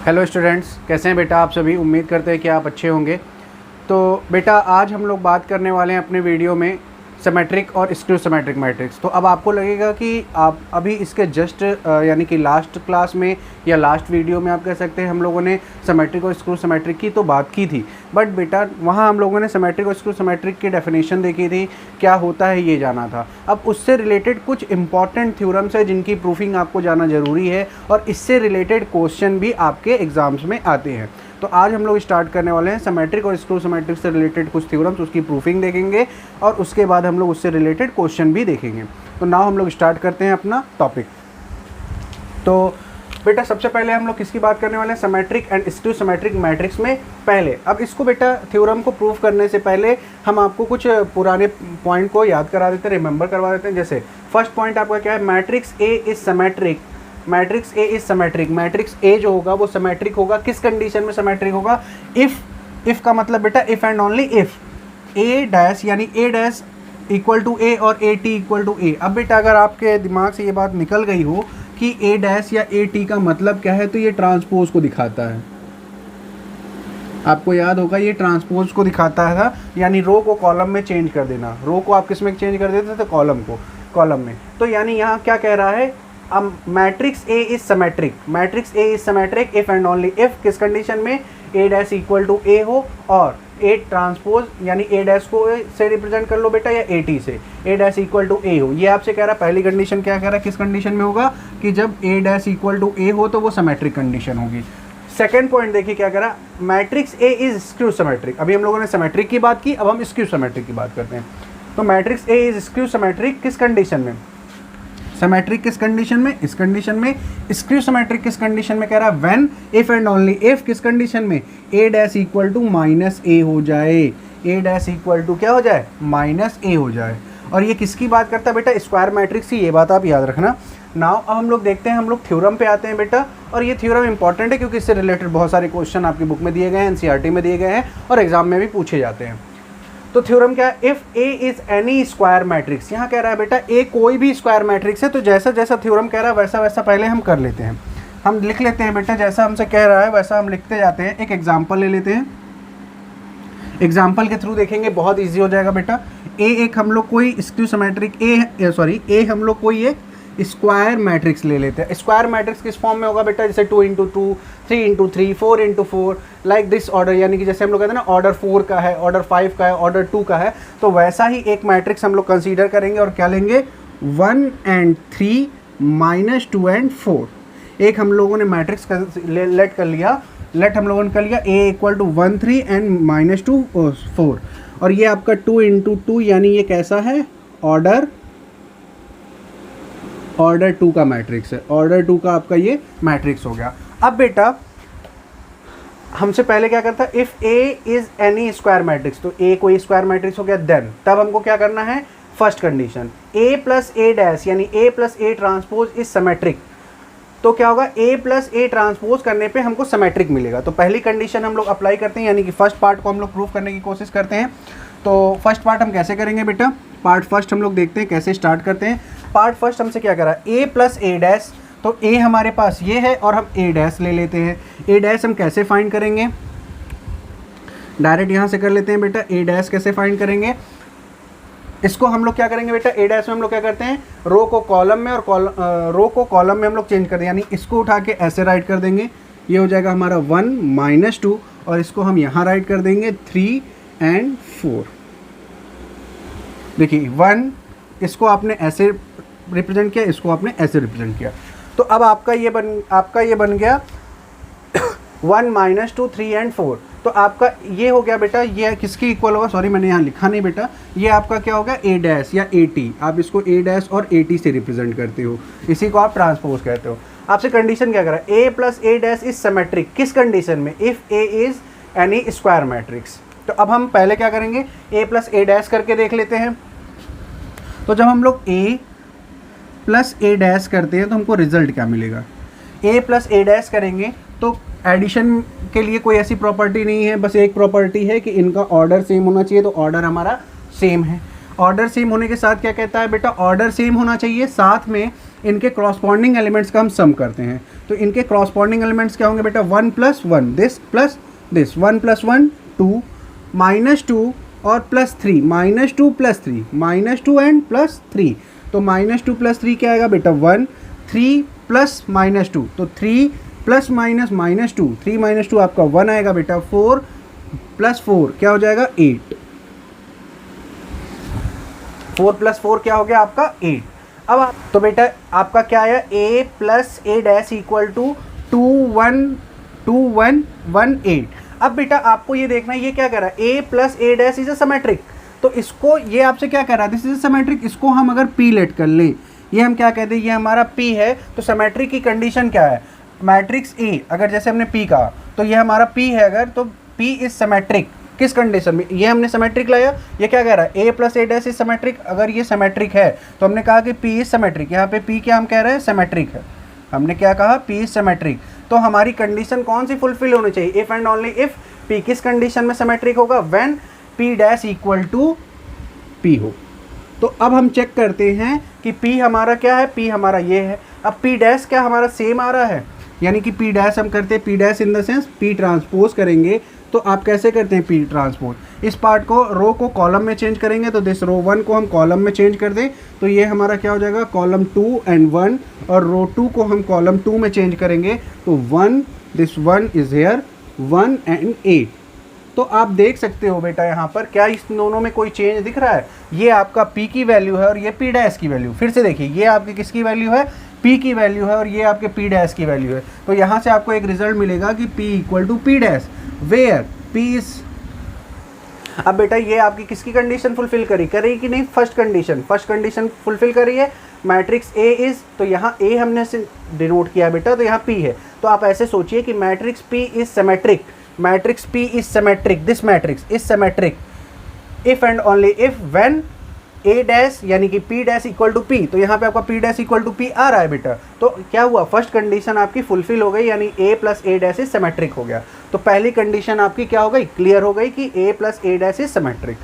Hello students, कैसे हैं बेटा आप सभी। उम्मीद करते हैं कि आप अच्छे होंगे। तो बेटा आज हम लोग बात करने वाले हैं अपने वीडियो में सिमेट्रिक और स्क्यू सिमेट्रिक मैट्रिक्स। तो अब आपको लगेगा कि आप अभी इसके जस्ट यानी कि लास्ट क्लास में या लास्ट वीडियो में आप कह सकते हैं हम लोगों ने सिमेट्रिक और स्क्यू सिमेट्रिक की तो बात की थी, बट बेटा वहाँ हम लोगों ने सिमेट्रिक और स्क्यू सिमेट्रिक की डेफिनेशन देखी थी, क्या होता है ये जाना था। अब उससे रिलेटेड कुछ इंपॉर्टेंट थ्योरम्स है जिनकी प्रूफिंग आपको जाना ज़रूरी है और इससे रिलेटेड क्वेश्चन भी आपके एग्ज़ाम्स में आते हैं। तो आज हम लोग स्टार्ट करने वाले हैं सिमेट्रिक और स्क्यू सिमेट्रिक से रिलेटेड कुछ थ्योरम्स, उसकी प्रूफिंग देखेंगे और उसके बाद हम लोग उससे रिलेटेड क्वेश्चन भी देखेंगे। तो नाउ हम लोग स्टार्ट करते हैं अपना टॉपिक। तो बेटा सबसे पहले हम लोग किसकी बात करने वाले हैं, symmetric and skew symmetric matrix में पहले। अब इसको बेटा थ्योरम को प्रूव करने से पहले हम आपको कुछ पुराने पॉइंट को याद करा देते हैं, रिमेंबर करवा देते हैं। जैसे फर्स्ट पॉइंट आपका क्या है, matrix A is symmetric. Matrix A is symmetric, matrix A जो होगा वो सिमेट्रिक होगा। किस कंडीशन में सिमेट्रिक होगा, इफ का मतलब बेटा if and only if A dash यानी ए डैश इक्वल टू ए और ए टी इक्वल टू ए। अब बेटा अगर आपके दिमाग से ये बात निकल गई हो कि ए डैश या ए टी का मतलब क्या है, तो ये ट्रांसपोज को दिखाता है। आपको याद होगा ये ट्रांसपोज को दिखाता है, यानी रो को कॉलम में चेंज कर देना। रो को आप किस में चेंज कर देते थे, तो कॉलम को कॉलम में। तो यानी यहाँ क्या कह रहा है, अब matrix A is symmetric, matrix A is symmetric if and only if किस कंडीशन में, ए डैश इक्वल टू ए हो और ए ट्रांसपोज यानी ए डैश को से रिप्रेजेंट कर लो बेटा या ए टी से, ए डैश इक्वल टू ए हो। ये आपसे कह रहा है पहली कंडीशन क्या कह रहा है, किस कंडीशन में होगा कि जब ए डैश इक्वल टू ए हो तो वो सिमेट्रिक कंडीशन होगी। सेकेंड पॉइंट देखिए क्या कह रहा है, matrix A is skew symmetric. अभी हम लोगों ने सिमेट्रिक की बात की, अब हम स्क्यू सिमेट्रिक की बात करते हैं। तो matrix A is skew symmetric किस कंडीशन में, सिमेट्रिक किस कंडीशन में, इस कंडीशन में। स्क्यू सिमेट्रिक किस कंडीशन में कह रहा है, when if and only if किस कंडीशन में, ए डैश इक्वल टू माइनस ए हो जाए, ए डैश इक्वल टू क्या हो जाए, माइनस ए हो जाए। और ये किसकी बात करता है बेटा, स्क्वायर मैट्रिक्स की, ये बात आप याद रखना। नाउ अब हम लोग देखते हैं, हम लोग थ्योरम पे आते हैं बेटा। और ये थ्योरम इंपॉर्टेंट है क्योंकि इससे रिलेटेड बहुत सारे क्वेश्चन आपकी बुक में दिए गए हैं, एनसीईआरटी में दिए गए हैं और एग्जाम में भी पूछे जाते हैं। तो थ्योरम क्या है, if A is any square matrix. यहाँ कह रहा है बेटा ए कोई भी स्क्वायर मैट्रिक्स है। तो जैसा जैसा थ्योरम कह रहा है वैसा वैसा पहले हम कर लेते हैं, हम लिख लेते हैं बेटा। जैसा हमसे कह रहा है वैसा हम लिखते जाते हैं। एक एग्जाम्पल ले लेते हैं, एग्जाम्पल के थ्रू देखेंगे, बहुत ईजी हो जाएगा बेटा। ए एक हम लोग कोई स्क्यू सिमेट्रिक ए हम लोग कोई एक स्क्वायर मैट्रिक्स ले लेते हैं। स्क्वायर मैट्रिक्स किस फॉर्म में होगा बेटा, जैसे 2 into 2, 3 into 3, 4 into 4, like this order. यानी कि जैसे हम लोग कहते हैं ना ऑर्डर 4 का है, ऑर्डर 5 का है, ऑर्डर 2 का है, तो वैसा ही एक मैट्रिक्स हम लोग कंसीडर करेंगे और क्या लेंगे, 1 and 3 माइनस 2 and 4। एक हम लोगों ने मैट्रिक्स लेट हम लोगों ने कर लिया ए इक्वल टू 1 3 एंड माइनस 2 4। और ये आपका 2 इंटू 2 यानी ये कैसा है, ऑर्डर 2 का मैट्रिक्स है, ऑर्डर 2 का आपका ये मैट्रिक्स हो गया। अब बेटा हमसे पहले क्या करता है, if A is any square matrix, तो ए कोई स्क्वायर मैट्रिक्स हो गया, देन तब हमको क्या करना है, first condition A plus A dash यानी A plus A transpose is symmetric. तो क्या होगा, ए प्लस ए ट्रांसपोज करने पे हमको सिमेट्रिक मिलेगा। तो पहली कंडीशन हम लोग अप्लाई करते हैं, यानी कि फर्स्ट पार्ट को हम लोग प्रूव करने की कोशिश करते हैं। तो फर्स्ट पार्ट हम कैसे करेंगे बेटा, पार्ट फर्स्ट हम लोग देखते हैं कैसे स्टार्ट करते हैं। पार्ट फर्स्ट हमसे क्या करा, ए प्लस ए डैश, तो ए हमारे पास ये है और हम ए डैश ले लेते हैं। ए डैश हम कैसे फाइंड करेंगे, डायरेक्ट यहाँ से कर लेते हैं बेटा। ए डैश कैसे फाइंड करेंगे, इसको हम लोग क्या करेंगे बेटा, ए डैश में हम लोग क्या करते हैं, रो को कॉलम में और रो को कॉलम में हम लोग चेंज कर दें, यानी इसको उठा के ऐसे राइट कर देंगे, ये हो जाएगा हमारा 1 माइनस 2 और इसको हम यहाँ राइट कर देंगे 3 and 4। देखिए 1 इसको आपने ऐसे रिप्रेजेंट किया, इसको आपने ऐसे रिप्रेजेंट किया। तो अब आपका ये बन गया 1 माइनस 2 3 and 4। तो आपका ये हो गया बेटा, ये किसकी इक्वल होगा, सॉरी मैंने यहाँ लिखा नहीं बेटा, ये आपका क्या होगा, ए डैश या ए टी। आप इसको ए डैश और ए टी से रिप्रेजेंट करते हो, इसी को आप ट्रांसपोज कहते हो। आपसे कंडीशन क्या करा, A plus A dash is symmetric किस कंडीशन में, if A is any square matrix. तो अब हम पहले क्या करेंगे, ए प्लस ए डैश करके देख लेते हैं। तो जब हम लोग ए प्लस ए डैश करते हैं तो हमको रिजल्ट क्या मिलेगा, ए प्लस ए डैश करेंगे तो एडिशन के लिए कोई ऐसी प्रॉपर्टी नहीं है, बस एक प्रॉपर्टी है कि इनका ऑर्डर सेम होना चाहिए। तो ऑर्डर हमारा सेम है, ऑर्डर सेम होने के साथ क्या कहता है बेटा, ऑर्डर सेम होना चाहिए, साथ में इनके क्रॉसपॉन्डिंग एलिमेंट्स का हम सम करते हैं। तो इनके क्रॉसपॉन्डिंग एलिमेंट्स क्या होंगे बेटा, 1 + 1 दिस प्लस दिस, 1 + 1 2 -2 और +3 -2 +3 -2 एंड +3। तो -2 +3 क्या आएगा बेटा 1, 3 + -2 तो 3 + -2 3 - 2 आपका 1 आएगा बेटा, 4 + 4 क्या हो जाएगा 8, 4 + 4 क्या हो गया आपका 8। अब तो बेटा आपका क्या आया, a + a' = 2 1 2 1 1 8। अब बेटा आपको ये देखना है ये क्या कर रहा है, a + a' is a symmetric. तो इसको ये आपसे क्या कर रहा है, दिस इज अ सिमेट्रिक। इसको हम अगर p लेट कर लें, ये हम क्या कहते हैं, ये हमारा p है। तो सिमेट्रिक की कंडीशन क्या है, मैट्रिक्स A अगर जैसे हमने p कहा तो ये हमारा p है, अगर तो p इज सिमेट्रिक किस कंडीशन में, ये हमने सिमेट्रिक लाया, ये क्या कह रहा है a + a' इज सिमेट्रिक। अगर ये सिमेट्रिक है तो हमने कहा कि p इज सिमेट्रिक, यहाँ पे p क्या हम कह रहे हैं सिमेट्रिक है, हमने क्या कहा p इज सिमेट्रिक। तो हमारी कंडीशन कौन सी फुलफिल होनी चाहिए, if and only if p किस कंडीशन में सिमेट्रिक होगा, व्हेन p' = p हो। तो अब हम चेक करते हैं कि p हमारा क्या है, p हमारा ये है। अब p' क्या हमारा सेम आ रहा है, यानी कि p' हम करते हैं p' in the sense p transpose करेंगे। तो आप कैसे करते हैं p ट्रांसपोज, इस पार्ट को रो को कॉलम में चेंज करेंगे। तो दिस रो 1 को हम कॉलम में चेंज कर दें तो ये हमारा क्या हो जाएगा, कॉलम 2 एंड 1, और रो 2 को हम कॉलम 2 में चेंज करेंगे तो 1 दिस 1 इज हेयर 1 एंड 8। तो आप देख सकते हो बेटा यहाँ पर क्या इस दोनों में कोई चेंज दिख रहा है, ये आपका p की वैल्यू है और ये p' की वैल्यू। फिर से देखिए ये आपकी किसकी वैल्यू है, p की वैल्यू है और ये आपके p' की वैल्यू है। तो यहाँ से आपको एक रिजल्ट मिलेगा कि p = p', where p is. अब बेटा ये आपकी किसकी कंडीशन फुलफिल करी कि नहीं, फर्स्ट कंडीशन फुलफिल करी है, मैट्रिक्स A इज। तो यहाँ A हमने से डिनोट किया बेटा, तो यहाँ P है। तो आप ऐसे सोचिए कि matrix P is symmetric, matrix P is symmetric, this matrix is symmetric if and only if when a' यानी कि p' = p। तो यहाँ पे आपका p' = p आ रहा है बेटा। तो क्या हुआ, फर्स्ट कंडीशन आपकी फुलफिल हो गई, यानी a + a' इज सिमेट्रिक हो गया। तो पहली कंडीशन आपकी क्या हो गई, क्लियर हो गई कि a + a' is symmetric.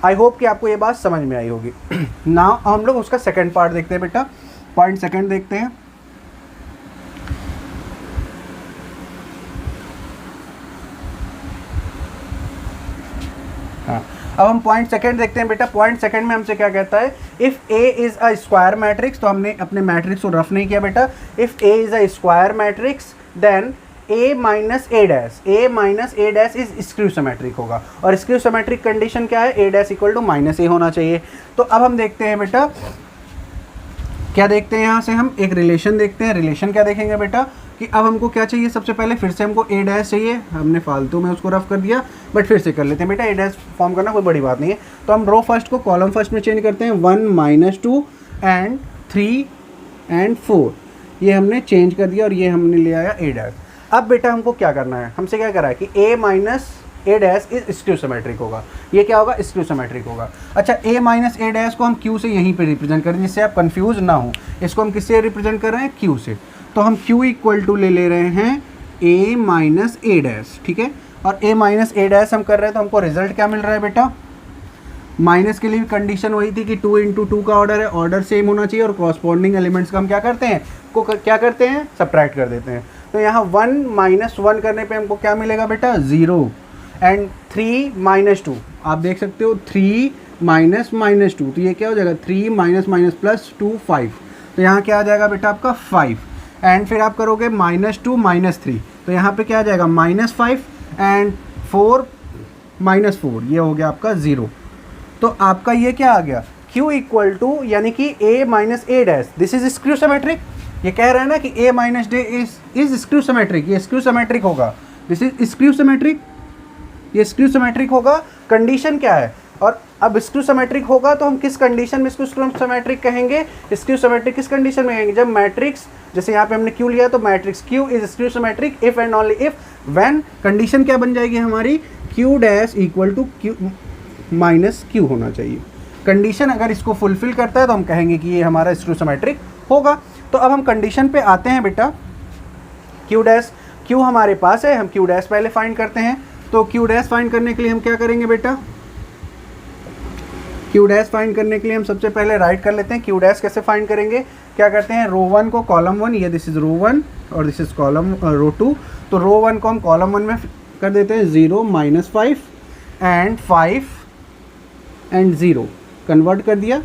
I hope कि आपको ये बात समझ में आई होगी। नाउ हम लोग उसका सेकंड पार्ट देखते हैं बेटा, पॉइंट सेकंड देखते हैं। हाँ, अब हम पॉइंट सेकंड देखते हैं बेटा। पॉइंट सेकंड में हमसे क्या कहता है, if A is a square matrix. तो हमने अपने मैट्रिक्स को रफ नहीं किया बेटा। If A is a square matrix then A - a' is skew symmetric होगा। और स्क्यू सिमेट्रिक कंडीशन क्या है, A' = -a होना चाहिए। तो अब हम देखते हैं बेटा, क्या देखते हैं, यहाँ से हम एक रिलेशन देखते हैं। रिलेशन क्या देखेंगे बेटा कि अब हमको क्या चाहिए, सबसे पहले फिर से हमको a' चाहिए, हमने फालतू में उसको रफ कर दिया, बट फिर से कर लेते हैं बेटा। a' फॉर्म करना कोई बड़ी बात नहीं है। तो हम रो फर्स्ट को कॉलम फर्स्ट में चेंज करते हैं, 1 - 2 एंड 3 एंड 4 ये हमने चेंज कर दिया और ये हमने ले आया a'। अब बेटा हमको क्या करना है, हमसे क्या करा है कि a - a' is skew symmetric होगा। ये क्या होगा, स्क्यू सिमेट्रिक होगा। अच्छा a - a' को हम q से यहीं पे रिप्रेजेंट करें, जिससे आप कंफ्यूज ना हो। इसको हम किससे रिप्रेजेंट कर रहे हैं, q से। तो हम q = ले रहे हैं a - a', ठीक है। और a - a' हम कर रहे हैं तो हमको रिजल्ट क्या मिल रहा है बेटा, माइनस के लिए कंडीशन वही थी कि 2 × 2 का ऑर्डर है, ऑर्डर सेम होना चाहिए। और कॉरस्पॉन्डिंग एलिमेंट्स का हम क्या करते हैं, क्या करते हैं, सब्ट्रैक्ट कर देते हैं। तो यहाँ 1 - 1 करने पे हमको क्या मिलेगा बेटा, 0 एंड 3 - 2 आप देख सकते हो, 3 - -2 तो ये क्या हो जाएगा, 3 - +2 5। तो यहाँ क्या आ जाएगा बेटा आपका 5 एंड फिर आप करोगे -2 - 3 तो यहाँ पे क्या आ जाएगा -5 एंड 4 - 4 ये हो गया आपका 0। तो आपका ये क्या आ गया, Q = यानी कि A - a', this is skew symmetric. ये कह रहा है ना कि A - a is skew symmetric, ये स्क्यू सिमेट्रिक होगा, दिस इज स्क्यू सिमेट्रिक, ये स्क्यू सिमेट्रिक होगा। कंडीशन क्या है, और अब स्क्यू सिमेट्रिक होगा तो हम किस कंडीशन में स्क्यू सिमेट्रिक कहेंगे, स्क्यू सिमेट्रिक किस कंडीशन में कहेंगे, जब मैट्रिक्स, जैसे यहाँ पे हमने Q लिया तो matrix Q is skew symmetric if and only if when, condition क्या बन जाएगी हमारी, Q' = Q -Q होना चाहिए। कंडीशन अगर इसको फुलफिल करता है तो हम कहेंगे कि ये हमारा स्क्यू सिमेट्रिक होगा। तो अब हम कंडीशन पे आते हैं बेटा, Q हमारे पास है, हम Q' पहले फाइंड करते हैं। तो Q' फाइंड करने के लिए हम क्या करेंगे बेटा, क्यू डैश फाइंड करने के लिए हम सबसे पहले राइट कर लेते हैं। क्यू डैश कैसे फाइंड करेंगे, क्या करते हैं, रो 1 को कॉलम 1, ये दिस इज रो 1 और दिस इज कॉलम रो 2, तो रो 1 को हम कॉलम 1 में कर देते हैं 0 -5 एंड 5 एंड 0 कन्वर्ट कर दिया।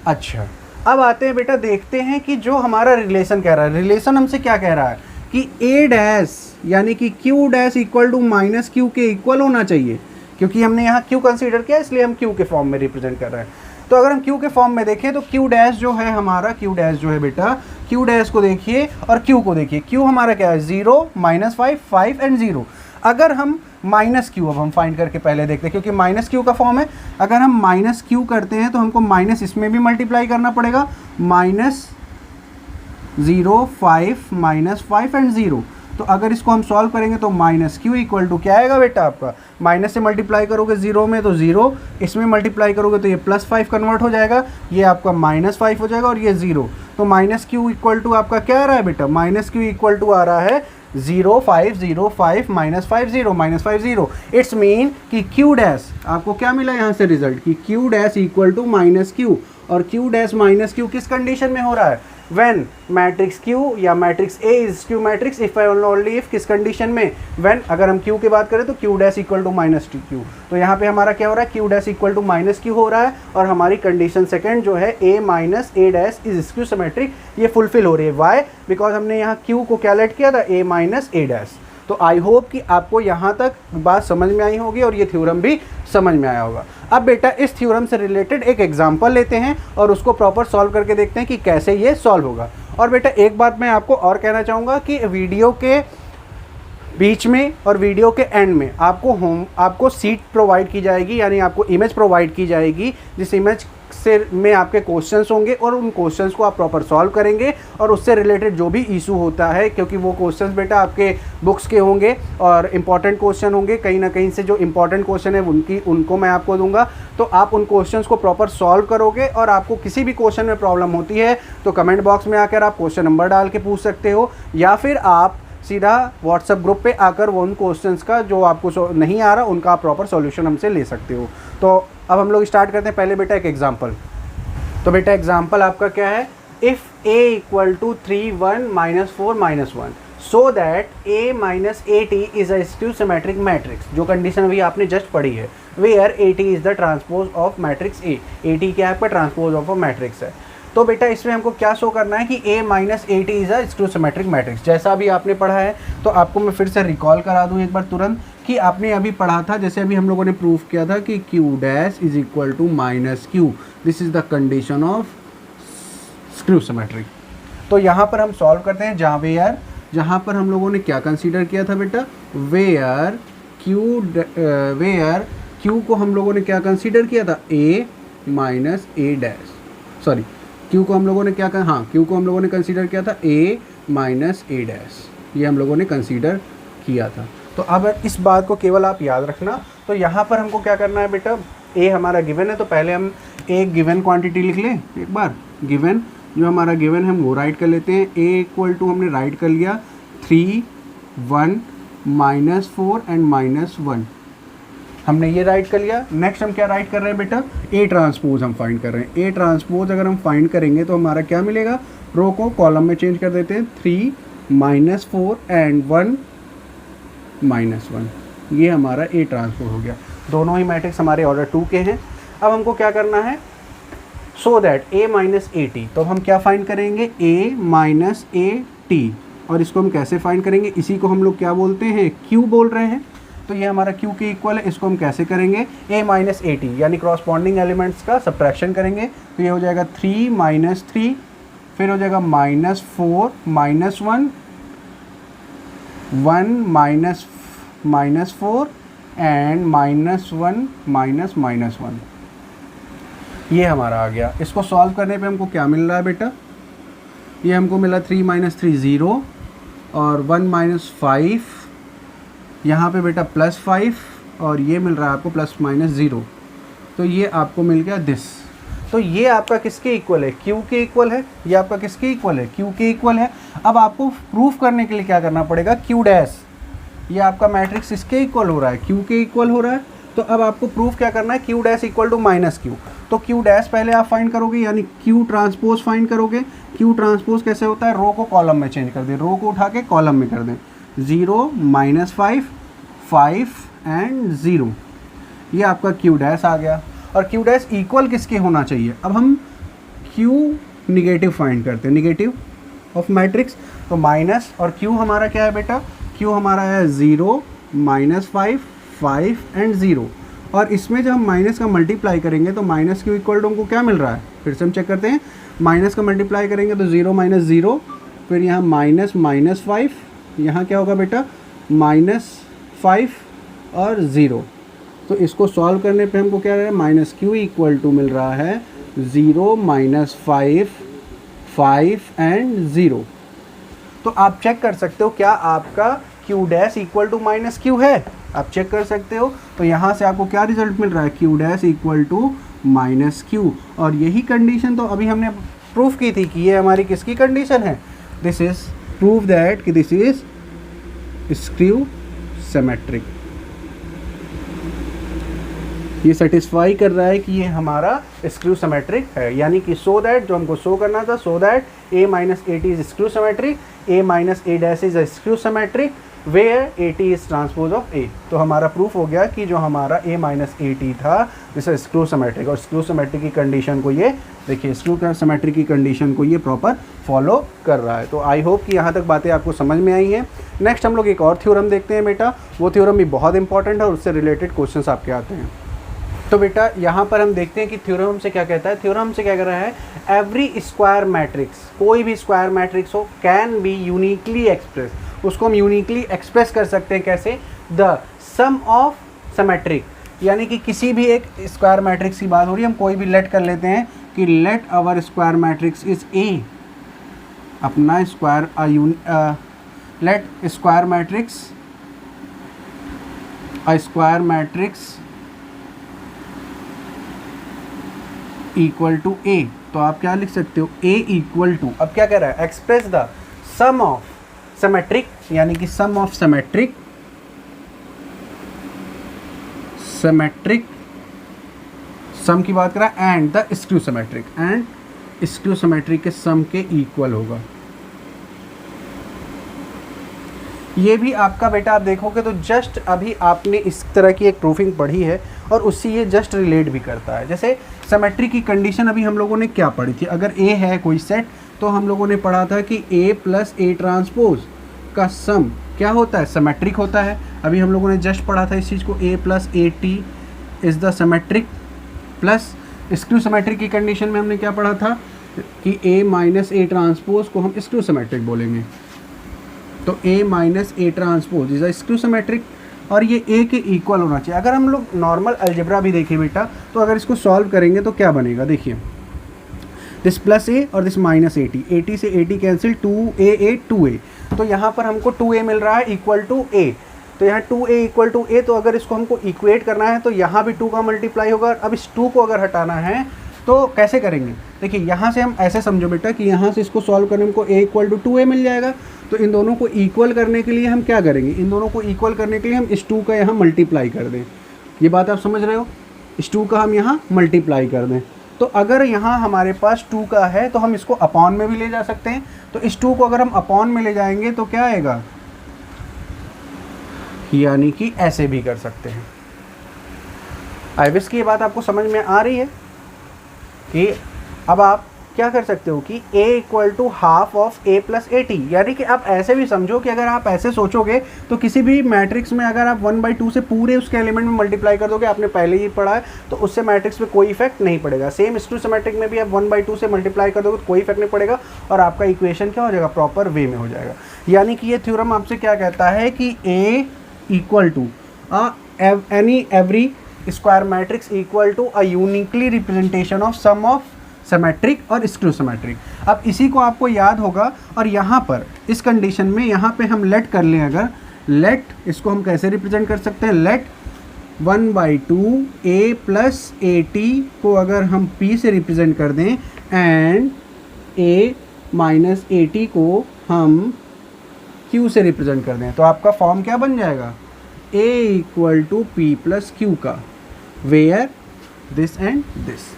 अच्छा, अब आते हैं बेटा, देखते हैं कि जो हमारा रिलेशन कह रहा है, रिलेशन हमसे क्या कह रहा है कि ए डैश यानी कि q dash equal to minus q के इक्वल होना चाहिए, क्योंकि हमने यहाँ क्यू कंसीडर किया इसलिए हम क्यू के फॉर्म में रिप्रेजेंट कर रहे हैं। तो अगर हम क्यू के फॉर्म में देखें तो क्यू डैश जो है हमारा, क्यू डैश जो है बेटा, क्यू डैश को देखिए और क्यू को देखिए। क्यू हमारा क्या है, 0 -5 5 एंड 0। अगर हम माइनस क्यू अब हम फाइंड करके पहले देखते हैं, क्योंकि माइनस क्यू का फॉर्म है। अगर हम माइनस क्यू करते हैं तो हमको माइनस इसमें भी मल्टीप्लाई करना पड़ेगा, -0 5 -5 एंड 0। तो अगर इसको हम सॉल्व करेंगे तो माइनस क्यू इक्वल टू क्या आएगा बेटा आपका, माइनस से मल्टीप्लाई करोगे 0 में तो 0, इसमें मल्टीप्लाई करोगे तो ये +5 कन्वर्ट हो जाएगा, ये आपका -5 हो जाएगा और ये 0। तो माइनस क्यू इक्वल टू आपका क्या आ रहा है बेटा, माइनस क्यू इक्वल टू आ रहा है 0 5 0 5 -5 0 -5 0। इट्स मीन कि क्यू डैश आपको क्या मिला यहाँ से रिजल्ट, कि q dash equal to minus q, और क्यू डैश माइनस क्यू किस कंडीशन में हो रहा है, when मैट्रिक्स Q या matrix A is Q matrix if and only if, किस कंडीशन में, when अगर हम Q की बात करें तो Q dash equal to -Q। तो यहाँ पे हमारा क्या हो रहा है, Q dash equal to -Q हो रहा है, और हमारी कंडीशन सेकंड जो है A minus A dash is Q symmetric, ये फुलफिल हो रही है। वाई, बिकॉज हमने यहाँ Q को क्या लेट किया था, A माइनस A डैश। तो आई होप कि आपको यहाँ तक बात समझ में आई होगी और ये थ्योरम भी समझ में आया होगा। अब बेटा इस थ्योरम से रिलेटेड एक एग्जांपल लेते हैं और उसको प्रॉपर सॉल्व करके देखते हैं कि कैसे ये सॉल्व होगा। और बेटा एक बात मैं आपको और कहना चाहूँगा कि वीडियो के बीच में और वीडियो के एंड में आपको सीट प्रोवाइड की जाएगी, यानी आपको इमेज प्रोवाइड की जाएगी, जिस इमेज से में आपके क्वेश्चंस होंगे और उन क्वेश्चंस को आप प्रॉपर सॉल्व करेंगे और उससे रिलेटेड जो भी इशू होता है, क्योंकि वो क्वेश्चंस बेटा आपके बुक्स के होंगे और इम्पॉर्टेंट क्वेश्चन होंगे, कहीं ना कहीं से जो इम्पॉर्टेंट क्वेश्चन है उनको मैं आपको दूंगा। तो आप उन क्वेश्चंस को प्रॉपर सॉल्व करोगे, और आपको किसी भी क्वेश्चन में प्रॉब्लम होती है तो कमेंट बॉक्स में आकर आप क्वेश्चन नंबर डाल के पूछ सकते हो, या फिर आप सीधा व्हाट्सएप ग्रुप पे आकर वो उन क्वेश्चंस का जो आपको नहीं आ रहा उनका आप प्रॉपर सॉल्यूशन हमसे ले सकते हो। तो अब हम लोग स्टार्ट करते हैं। पहले बेटा एक एग्जांपल, तो बेटा एग्जांपल आपका क्या है, if a equal to 3 1 -4 -1 so that a minus AT is a skew symmetric matrix, जो कंडीशन अभी आपने जस्ट पढ़ी है, where AT is the transpose of matrix A। AT क्या है आपका, ट्रांसपोज ऑफ अ मैट्रिक्स है। तो बेटा इसमें हमको क्या शो करना है कि A minus AT is a skew symmetric matrix, जैसा अभी आपने पढ़ा है। तो आपको मैं फिर से रिकॉल करा दूं एक बार तुरंत कि आपने अभी पढ़ा था, जैसे अभी हम लोगों ने प्रूफ किया था कि Q dash is equal to minus Q, this is the condition of skew symmetric. तो यहाँ पर हम सॉल्व करते हैं, जहाँ पर हम लोगों ने क्या कंसीडर किया था बेटा, वेयर Q को हम लोगों ने क्या कंसीडर किया था, A minus A dash, sorry Q को हम लोगों ने क्या Q को हम लोगों ने कंसीडर किया था A माइनस A डैश, ये हम लोगों ने कंसीडर किया था। तो अब इस बात को केवल आप याद रखना। तो यहाँ पर हमको क्या करना है बेटा, A हमारा गिवन है, तो पहले हम एक गिवन क्वांटिटी लिख लें एक बार। गिवन जो हमारा गिवन है हम वो राइट कर लेते हैं। A इक्वल टू हमने राइट कर लिया 3 1 -4 एंड -1, हमने ये राइट कर लिया। नेक्स्ट हम क्या राइट कर रहे हैं बेटा, A ट्रांसपोज हम फाइंड कर रहे हैं। A ट्रांसपोज अगर हम फाइंड करेंगे तो हमारा क्या मिलेगा, रो को कॉलम में चेंज कर देते हैं, 3 -4 एंड 1 -1, ये हमारा A ट्रांसपोज हो गया। दोनों ही मैट्रिक्स हमारे ऑर्डर 2 के हैं। अब हमको क्या करना है, सो दैट A माइनस AT, तो हम क्या फाइंड करेंगे, A माइनस AT, और इसको हम कैसे फाइंड करेंगे, इसी को हम लोग क्या बोलते हैं, Q बोल रहे हैं। तो ये हमारा Q के इक्वल है, इसको हम कैसे करेंगे, A माइनस AT यानी क्रॉसपॉन्डिंग एलिमेंट्स का सब्ट्रैक्शन करेंगे। तो ये हो जाएगा 3 -3, फिर हो जाएगा -4 -1 1 -4 एंड -1 -1, ये हमारा आ गया। इसको सॉल्व करने पे हमको क्या मिल रहा है बेटा, ये हमको मिला 3 -3 0 और 1 -5, यहाँ पे बेटा +5, और ये मिल रहा है आपको ±0। तो ये आपको मिल गया दिस। तो ये आपका किसके इक्वल है, Q के इक्वल है। ये आपका किसके इक्वल है, Q के इक्वल है। अब आपको प्रूफ करने के लिए क्या करना पड़ेगा, Q डैश, ये आपका मैट्रिक्स इसके इक्वल हो रहा है, Q के इक्वल हो रहा है। तो अब आपको प्रूफ क्या करना है, Q dash equal to -Q। तो क्यू डैश पहले आप फाइंड करोगे, यानी क्यू ट्रांसपोज फाइंड करोगे। क्यू ट्रांसपोज कैसे होता है, रो को कॉलम में चेंज कर दें, रो को उठा के कॉलम में कर दें, 0 -5 5 एंड 0, ये आपका क्यू डैश आ गया। और क्यू डैश इक्वल किसके होना चाहिए, अब हम क्यू निगेटिव फाइंड करते हैं, निगेटिव ऑफ मैट्रिक्स। तो माइनस और क्यू हमारा क्या है बेटा, क्यू हमारा है 0 -5 5 एंड 0। और इसमें जब हम माइनस का मल्टीप्लाई करेंगे तो माइनस क्यू इक्वल टू हमको क्या मिल रहा है, फिर से हम चेक करते हैं, माइनस का मल्टीप्लाई करेंगे तो 0 - 0, फिर यहाँ -5, यहाँ क्या होगा बेटा -5 और 0। तो इसको सॉल्व करने पे हमको क्या रहा है, माइनस क्यू इक्वल टू मिल रहा है 0 -5 5 एंड 0। तो आप चेक कर सकते हो क्या आपका q dash equal to minus q है, आप चेक कर सकते हो। तो यहाँ से आपको क्या रिजल्ट मिल रहा है, q dash equal to minus q. और यही कंडीशन तो अभी हमने प्रूफ की थी कि ये हमारी किसकी कंडीशन है, दिस इज प्रूव दैट कि दिस इज स्क्यू सिमेट्रिक। ये सेटिस्फाई कर रहा है कि ये हमारा स्क्यू सिमेट्रिक है, यानी कि सो दैट, जो हमको शो करना था, so that a - at is skew symmetric, a - a dash is skew symmetric where at is transpose of a। तो हमारा प्रूफ हो गया कि जो हमारा a - at था दिस इज स्क्यू सिमेट्रिक। और स्क्यू सिमेट्रिक की कंडीशन को ये देखिए, स्क्यू सिमेट्रिक की कंडीशन को ये प्रॉपर फॉलो कर रहा है। तो आई होप कि यहाँ तक बातें आपको समझ में आई हैं। नेक्स्ट हम लोग एक और थ्योरम देखते हैं बेटा, वो थ्योरम भी बहुत इंपॉर्टेंट है और उससे रिलेटेड क्वेश्चंस आपके आते हैं। तो बेटा यहाँ पर हम देखते हैं कि थ्योरम हमसे क्या कहता है, थ्योरम हमसे क्या कर रहा है, एवरी स्क्वायर मैट्रिक्स, कोई भी स्क्वायर मैट्रिक्स हो, कैन बी यूनिकली एक्सप्रेस, उसको हम यूनिकली एक्सप्रेस कर सकते हैं कैसे, द सम ऑफ सिमेट्रिक, यानी कि किसी भी एक स्क्वायर मैट्रिक्स की बात हो रही है, हम कोई भी लेट कर लेते हैं कि let our square matrix is A, अपना square let square matrix equal to A. तो आप क्या लिख सकते हो, ए इक्वल टू, अब क्या कह रहा है, express the sum of symmetric, यानी कि सम ऑफ सिमेट्रिक सम की बात कर रहा है, and the skew symmetric, and skew symmetric के सम के इक्वल होगा। ये भी आपका बेटा आप देखोगे तो जस्ट अभी आपने इस तरह की एक प्रूफिंग पढ़ी है और उससे ये जस्ट रिलेट भी करता है। जैसे सिमेट्री की कंडीशन अभी हम लोगों ने क्या पढ़ी थी, अगर ए है कोई सेट तो हम लोगों ने पढ़ा था कि a + a ट्रांसपोज का सम क्या होता है, सिमेट्रिक होता है। अभी हम लोगों ने जस्ट पढ़ा था इस चीज़ को, a + at is the symmetric, plus skew symmetric की कंडीशन में हमने क्या पढ़ा था कि a - a ट्रांसपोज को हम स्क्यू सिमेट्रिक बोलेंगे। तो a - a transpose is a skew symmetric, और ये a के इक्वल होना चाहिए। अगर हम लोग नॉर्मल अलजेब्रा भी देखें बेटा, तो अगर इसको सॉल्व करेंगे तो क्या बनेगा, देखिए दिस प्लस a और दिस माइनस at से at कैंसिल, 2a 2a, तो यहाँ पर हमको 2a मिल रहा है इक्वल टू a, तो यहाँ 2a इक्वल टू a। तो अगर इसको हमको इक्वेट करना है तो यहाँ भी 2 का मल्टीप्लाई होगा। अब इस 2 को अगर हटाना है तो कैसे करेंगे, देखिए यहाँ से हम ऐसे समझो बेटा कि यहाँ से इसको सॉल्व करने में हमको a इक्वल टू 2a मिल जाएगा। तो इन दोनों को इक्वल करने के लिए हम क्या करेंगे, इन दोनों को इक्वल करने के लिए हम इस 2 का यहाँ मल्टीप्लाई कर दें। ये बात आप समझ रहे हो, इस 2 का हम यहाँ मल्टीप्लाई कर दें। तो अगर यहाँ हमारे पास 2 का है तो हम इसको अपॉन में भी ले जा सकते हैं। तो इस 2 को अगर हम अपॉन में ले जाएंगे तो क्या आएगा, यानी कि ऐसे भी कर सकते हैं। आई विश की ये बात आपको समझ में आ रही है कि अब आप क्या कर सकते हो कि a equal to half of a + at, यानी कि आप ऐसे भी समझो कि अगर आप ऐसे सोचोगे तो किसी भी मैट्रिक्स में अगर आप 1/2 से पूरे उसके एलिमेंट में मल्टीप्लाई कर दोगे, आपने पहले ही पढ़ा है, तो उससे मैट्रिक्स पे कोई इफेक्ट नहीं पड़ेगा। सेम स्क्यू सिमेट्रिक में भी आप 1/2 से मल्टीप्लाई कर दोगे तो कोई इफेक्ट नहीं पड़ेगा और आपका इक्वेशन क्या हो जाएगा, प्रॉपर वे में हो जाएगा। यानी कि ये थ्योरम आपसे क्या कहता है कि a equal to every square matrix equal to a uniquely representation of sum of symmetric और स्क्यू सिमेट्रिक। अब इसी को आपको याद होगा, और यहाँ पर इस कंडीशन में यहाँ पे हम लेट कर लें, अगर लेट इसको हम कैसे रिप्रेजेंट कर सकते हैं, लेट 1/2 a + at को अगर हम p से रिप्रेजेंट कर दें एंड a - at को हम q से रिप्रेजेंट कर दें, तो आपका फॉर्म क्या बन जाएगा, a equal to p + q का, वेयर दिस एंड दिस।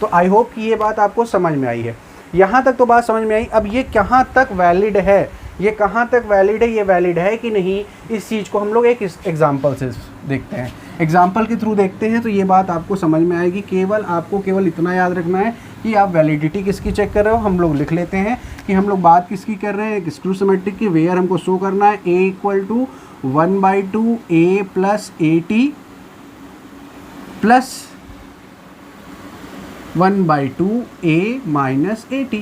तो आई होप कि ये बात आपको समझ में आई है। यहाँ तक तो बात समझ में आई। अब ये कहाँ तक वैलिड है, ये कहाँ तक वैलिड है, ये वैलिड है कि नहीं, इस चीज़ को हम लोग एक एग्जाम्पल से देखते हैं, एग्जाम्पल के थ्रू देखते हैं। तो ये बात आपको समझ में आएगी। केवल आपको केवल इतना याद रखना है कि आप वैलिडिटी किसकी चेक कर रहे हो। हम लोग लिख लेते हैं कि हम लोग बात किसकी कर रहे हैं, एक स्क्रू सिमेट्रिक की। वेयर हमको शो करना है a equal to 1/2 a plus AT plus 1/2 a minus AT।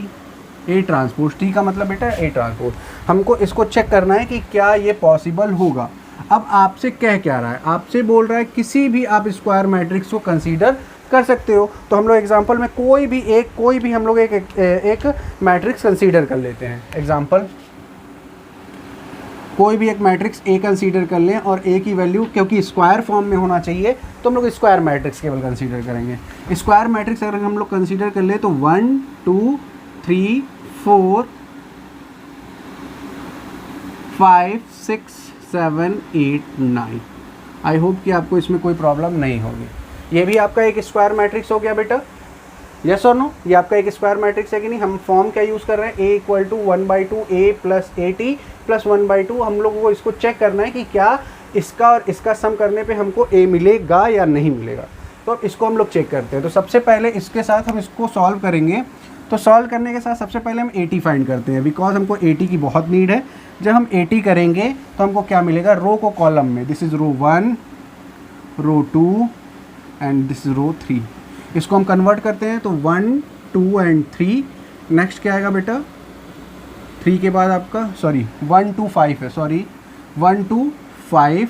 A transpose T का मतलब बेटा A ट्रांसपोज। हमको इसको चेक करना है कि क्या ये पॉसिबल होगा। अब आपसे कह क्या रहा है, आपसे बोल रहा है किसी भी आप स्क्वायर मैट्रिक्स को कंसीडर कर सकते हो। तो हम लोग एग्जांपल में कोई भी हम लोग एक मैट्रिक्स कंसीडर कर लेते हैं। एग्जांपल कोई भी एक मैट्रिक्स A कंसीडर कर लें और A की वैल्यू क्योंकि स्क्वायर फॉर्म में होना चाहिए तो हम लोग स्क्वायर मैट्रिक्स केवल कंसीडर करेंगे। स्क्वायर मैट्रिक्स अगर हम लोग कंसीडर कर ले तो 1 2 3 4 5 6 7 8 9। आई होप कि आपको इसमें कोई प्रॉब्लम नहीं होगी। ये भी आपका एक स्क्वायर मैट्रिक्स हो गया बेटा, यस और नो। ये आपका एक स्क्वायर मैट्रिक्स है कि नहीं। हम फॉर्म क्या यूज़ कर रहे हैं, a equal to 1/2 a plus AT plus 1/2। हम लोगों को इसको चेक करना है कि क्या इसका और इसका सम करने पे हमको a मिलेगा या नहीं मिलेगा। तो अब इसको हम लोग चेक करते हैं। तो सबसे पहले इसके साथ हम इसको सॉल्व करेंगे। तो सॉल्व करने के साथ सबसे पहले हम AT फाइंड करते हैं, बिकॉज हमको AT की बहुत नीड है। जब हम AT करेंगे तो हमको क्या मिलेगा, रो को कॉलम में, this is row 1 row 2 and this is row 3। इसको हम कन्वर्ट करते हैं तो 1 2 एंड 3। नेक्स्ट क्या आएगा बेटा, 3 के बाद आपका 1 2 5 है, 1 2 5।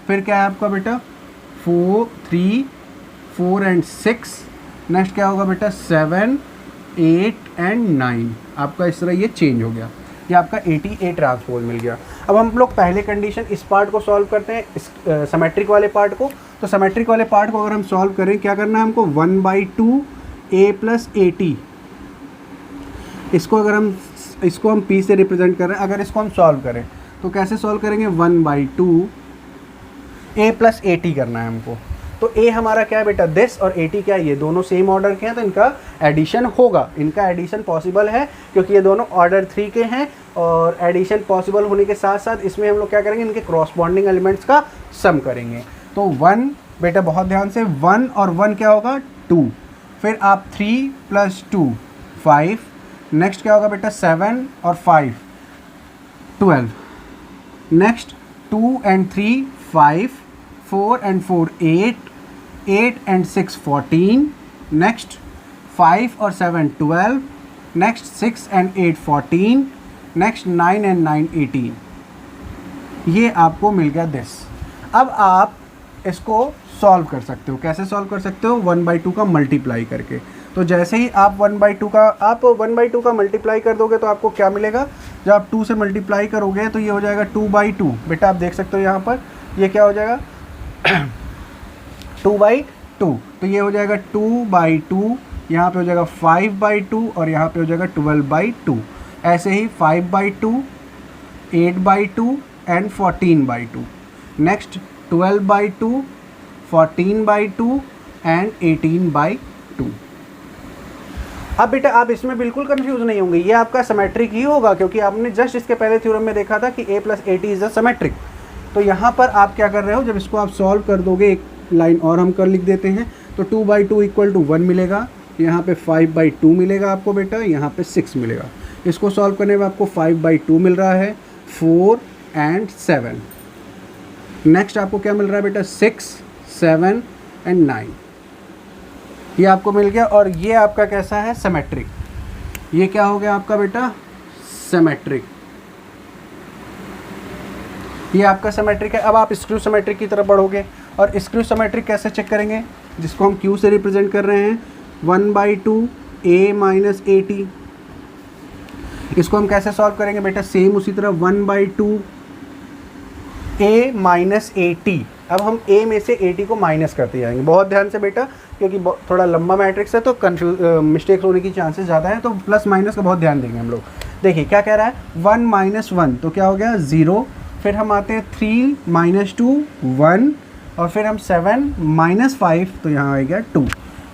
फिर क्या है आपका बेटा 4 3 4 एंड 6। नेक्स्ट क्या होगा बेटा 7 8 एंड 9। आपका इस तरह ये चेंज हो गया, ये आपका A ट्रांसपोज मिल गया। अब हम लोग पहले कंडीशन इस पार्ट को सॉल्व करते हैं, इस सिमेट्रिक वाले पार्ट को। तो सिमेट्रिक वाले पार्ट को अगर हम सॉल्व करें, क्या करना है हमको, 1/2 a प्लस AT। इसको हम P से रिप्रेजेंट कर रहे हैं। अगर इसको हम सॉल्व करें तो कैसे सॉल्व करेंगे, 1/2 a प्लस AT करना है हमको। तो a हमारा क्या है बेटा दिस, और AT क्या है, ये दोनों सेम ऑर्डर के हैं तो इनका एडिशन होगा। इनका एडिशन पॉसिबल है क्योंकि ये दोनों ऑर्डर 3 के हैं। और एडिशन पॉसिबल होने के साथ साथ इसमें हम लोग क्या करेंगे, इनके क्रॉसबॉन्डिंग एलिमेंट्स का सम करेंगे। तो 1 बेटा बहुत ध्यान से, 1 और 1 क्या होगा 2। फिर आप 3 + 2 5। नेक्स्ट क्या होगा बेटा 7 और 5 12। Next 2 and 3 5, 4 and 4 8, 8 and 6 14। Next 5 और 7 12। Next 6 and 8 14। Next 9 and 9 18। ये आपको मिल गया दिस। अब आप इसको सॉल्व कर सकते हो। कैसे सॉल्व कर सकते हो, 1/2 का मल्टीप्लाई करके। तो जैसे ही आप 1/2 का मल्टीप्लाई कर दोगे तो आपको क्या मिलेगा, जब आप 2 से मल्टीप्लाई करोगे तो ये हो जाएगा 2/2। बेटा आप देख सकते हो यहाँ पर ये क्या हो जाएगा 2/2। तो ये हो जाएगा 2/2, यहाँ पे हो जाएगा 5/2 और यहाँ पे हो जाएगा 12/2। ऐसे ही 5/2, 8/2 एंड 14/2। Next 12/2, 14/2 and 18/2। अब बेटा आप इसमें बिल्कुल कंफ्यूज नहीं होंगे, ये आपका सिमेट्रिक ही होगा क्योंकि आपने जस्ट इसके पहले थ्योरम में देखा था कि a plus AT is a symmetric. तो यहाँ पर आप क्या कर रहे हो, जब इसको आप सॉल्व कर दोगे, एक लाइन और हम कर लिख देते हैं। तो 2/2 इक्वल टू 1 मिलेगा, यहाँ पे 5/2 मिलेगा आपको बेटा, यहाँ पे 6 मिलेगा। इसको सॉल्व करने में आपको 5/2 मिल रहा है, 4 एंड 7। नेक्स्ट आपको क्या मिल रहा है बेटा 6 7 एंड 9। ये आपको मिल गया। और ये आपका कैसा है सिमेट्रिक। ये क्या हो गया आपका बेटा सिमेट्रिक। ये आपका सिमेट्रिक है। अब आप स्क्रू सिमेट्रिक की तरफ बढ़ोगे और स्क्रू सिमेट्रिक कैसे चेक करेंगे, जिसको हम Q से रिप्रेजेंट कर रहे हैं, 1/2 a माइनस AT। इसको हम कैसे सॉल्व करेंगे बेटा, सेम उसी तरह 1/2 a माइनस AT। अब हम a में से AT को माइनस करते जाएंगे, बहुत ध्यान से बेटा, क्योंकि थोड़ा लंबा मैट्रिक्स है तो मिस्टेक्स होने की चांसेस ज़्यादा है। तो प्लस माइनस का बहुत ध्यान देंगे हम लोग। देखिए क्या कह रहा है, 1 - 1 तो क्या हो गया 0। फिर हम आते हैं 3 - 2 1, और फिर हम 7 - 5 तो यहाँ आ गया 2।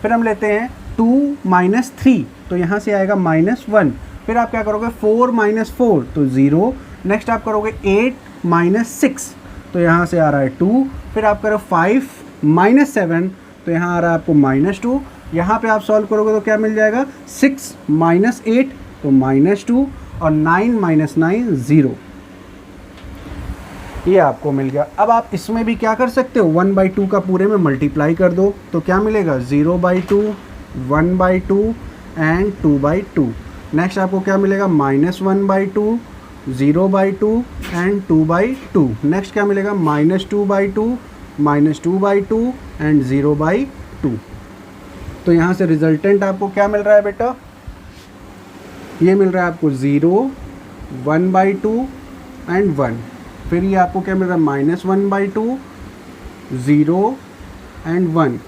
फिर हम लेते हैं 2 माइनस 3 तो यहाँ से आएगा -1। फिर आप क्या करोगे 4 माइनस 4 तो 0। नेक्स्ट आप करोगे 8 माइनस 6 तो यहाँ से आ रहा है 2। फिर आप करो 5 माइनस 7 तो यहाँ आ रहा है आपको -2। यहाँ पे आप सॉल्व करोगे तो क्या मिल जाएगा 6 माइनस 8 तो -2 और 9 माइनस 9 0। ये आपको मिल गया। अब आप इसमें भी क्या कर सकते हो 1/2 का पूरे में मल्टीप्लाई कर दो तो क्या मिलेगा 0/2 1/2 एंड 2/2। नेक्स्ट आपको क्या मिलेगा -1/2 0/2 एंड 2/2। नेक्स्ट क्या मिलेगा -2/2 -2/2 एंड 0/2। तो यहाँ से रिजल्टेंट आपको क्या मिल रहा है बेटा, ये मिल रहा है आपको 0 1/2 एंड 1। फिर ये आपको क्या मिल रहा है -1/2 0 एंड 1।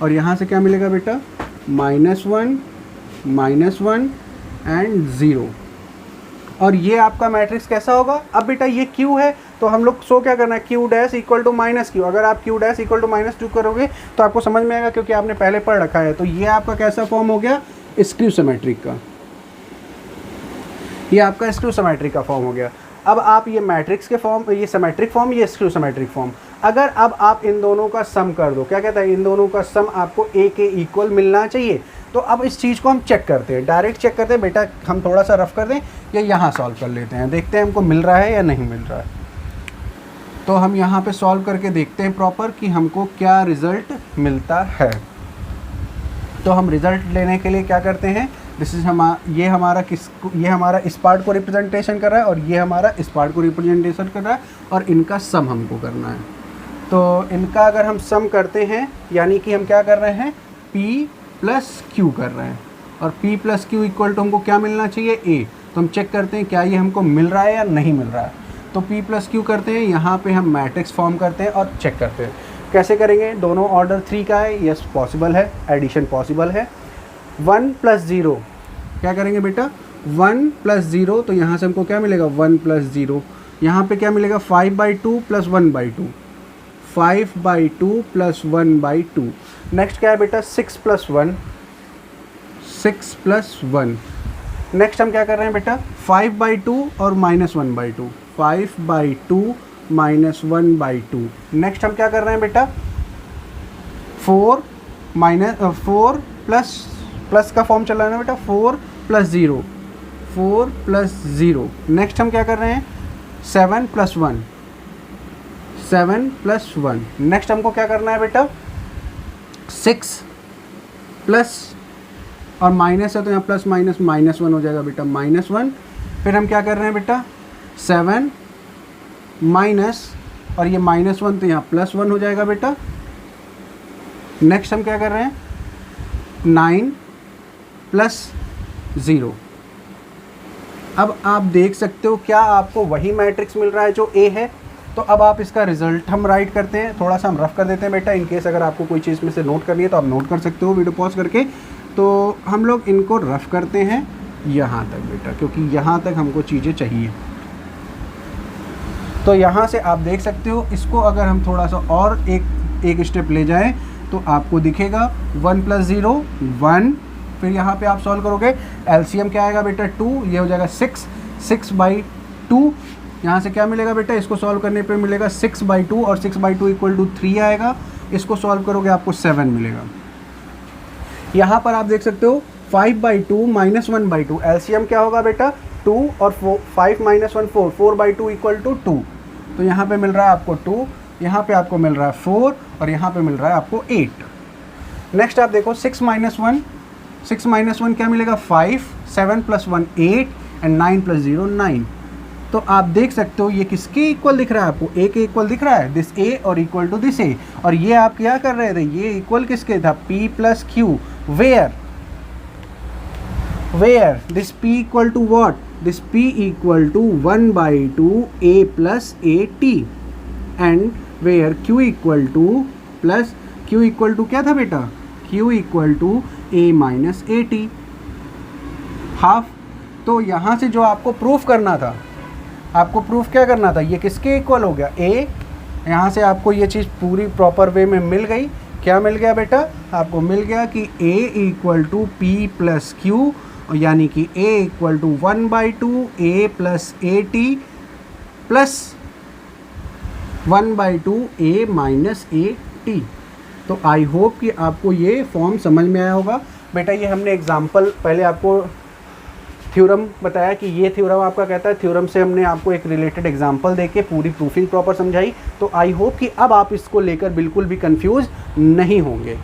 और यहाँ से क्या मिलेगा बेटा -1 एंड 0। और ये आपका मैट्रिक्स कैसा होगा। अब बेटा ये Q है तो हम लोग क्या करना है Q dash equal to -Q। अगर आप Q डैश इक्वल टू -2 करोगे तो आपको समझ में आएगा क्योंकि आपने पहले पढ़ रखा है। तो ये आपका कैसा फॉर्म हो गया स्क्यू सिमेट्रिक का, ये आपका स्क्यू सिमेट्रिक का फॉर्म हो गया। अब आप ये मैट्रिक्स के फॉर्म, ये सिमेट्रिक फॉर्म, ये स्क्यू सिमेट्रिक फॉर्म। अगर अब आप इन दोनों का सम कर दो, क्या कहता है इन दोनों का सम आपको A के इक्वल मिलना चाहिए। तो अब इस चीज़ को हम चेक करते हैं, डायरेक्ट चेक करते हैं। बेटा हम थोड़ा सा रफ कर दें या यहाँ सॉल्व कर लेते हैं, देखते हैं हमको मिल रहा है या नहीं मिल रहा है। तो हम यहाँ पे सॉल्व करके देखते हैं प्रॉपर कि हमको क्या रिज़ल्ट मिलता है। तो हम रिज़ल्ट लेने के लिए क्या करते हैं, दिस इज ये हमारा इस पार्ट को रिप्रेजेंटेशन कर रहा है और ये हमारा इस पार्ट को रिप्रेजेंटेशन कर रहा है और इनका सम हमको करना है। तो इनका अगर हम सम करते हैं यानी कि हम क्या कर रहे हैं P प्लस Q कर रहे हैं और P plus Q equal to हमको क्या मिलना चाहिए A। तो हम चेक करते हैं क्या ये हमको मिल रहा है या नहीं मिल रहा है। तो P प्लस Q करते हैं, यहाँ पे हम मैट्रिक्स फॉर्म करते हैं और चेक करते हैं कैसे करेंगे। दोनों ऑर्डर 3 का है, यस पॉसिबल है, एडिशन पॉसिबल है। 1 प्लस 0 क्या करेंगे बेटा 1 प्लस 0 तो यहाँ से हमको क्या मिलेगा 1 प्लस 0। यहाँ पे क्या मिलेगा 5/2 प्लस 1/2 5/2 प्लस 1/2। नेक्स्ट क्या है बेटा 6 प्लस 1 6 प्लस 1। नेक्स्ट हम क्या कर रहे हैं बेटा 5/2 और -1/2 5/2 -1/2। नेक्स्ट हम क्या कर रहे हैं बेटा 4 प्लस का फॉर्म चला रहे हैं बेटा 4 प्लस 0 4 प्लस 0। नेक्स्ट हम क्या कर रहे हैं 7 प्लस 1 7 प्लस 1। नेक्स्ट हमको क्या करना है बेटा 6 प्लस और माइनस है तो यहाँ प्लस माइनस -1 हो जाएगा बेटा -1। फिर हम क्या कर रहे हैं बेटा 7 माइनस और ये -1 तो यहाँ +1 हो जाएगा बेटा। नेक्स्ट हम क्या कर रहे हैं 9 प्लस 0। अब आप देख सकते हो क्या आपको वही मैट्रिक्स मिल रहा है जो A है। तो अब आप इसका रिजल्ट हम राइट करते हैं, थोड़ा सा हम रफ कर देते हैं बेटा। इन केस अगर आपको कोई चीज़ में से नोट करनी है तो आप नोट कर सकते हो वीडियो पॉज करके। तो हम लोग इनको रफ करते हैं यहाँ तक बेटा, क्योंकि यहाँ तक हमको चीज़ें चाहिए। तो यहाँ से आप देख सकते हो इसको अगर हम थोड़ा सा और एक स्टेप ले जाएं तो आपको दिखेगा 1 प्लस 0 1। फिर यहाँ पे आप सॉल्व करोगे एलसीएम क्या आएगा बेटा 2, ये हो जाएगा 6/2। यहाँ से क्या मिलेगा बेटा इसको सॉल्व करने पे मिलेगा 6/2 और 6/2 इक्वल टू 3 आएगा। इसको सॉल्व करोगे आपको 7 मिलेगा। यहाँ पर आप देख सकते हो 5/2 -1/2 एलसीएम क्या होगा बेटा 2 और 5 - 1 4 4/2 इक्वल टू 2। तो यहाँ पे मिल रहा है आपको 2, यहाँ पे आपको मिल रहा है 4 और यहाँ पे मिल रहा है आपको 8। नेक्स्ट आप देखो 6 - 1 क्या मिलेगा 5 7 + 1 8 एंड 9 + 0 9। तो आप देख सकते हो ये किसके इक्वल दिख रहा है आपको A के इक्वल दिख रहा है, दिस A और इक्वल टू दिस A। और ये आप क्या कर रहे थे ये इक्वल किसके था P + Q where this P equal to what, this P equal to 1/2 A plus AT and where Q equal to क्या था बेटा Q equal to A minus AT half. तो यहाँ से जो आपको प्रूफ करना था, आपको प्रूफ क्या करना था, ये किसके इक्वल हो गया A। यहाँ से आपको ये चीज़ पूरी प्रॉपर वे में मिल गई क्या मिल गया बेटा? आपको मिल गया कि A equal to P plus Q, यानी कि A equal to 1/2 A plus A T plus 1/2 A minus A T. तो आई होप कि आपको ये फॉर्म समझ में आया होगा। बेटा ये हमने एग्जाम्पल पहले आपको थ्योरम बताया कि ये थ्योरम आपका कहता है, थ्योरम से हमने आपको एक रिलेटेड एग्जांपल देके पूरी प्रूफिंग प्रॉपर समझाई। तो आई होप कि अब आप इसको लेकर बिल्कुल भी कंफ्यूज नहीं होंगे।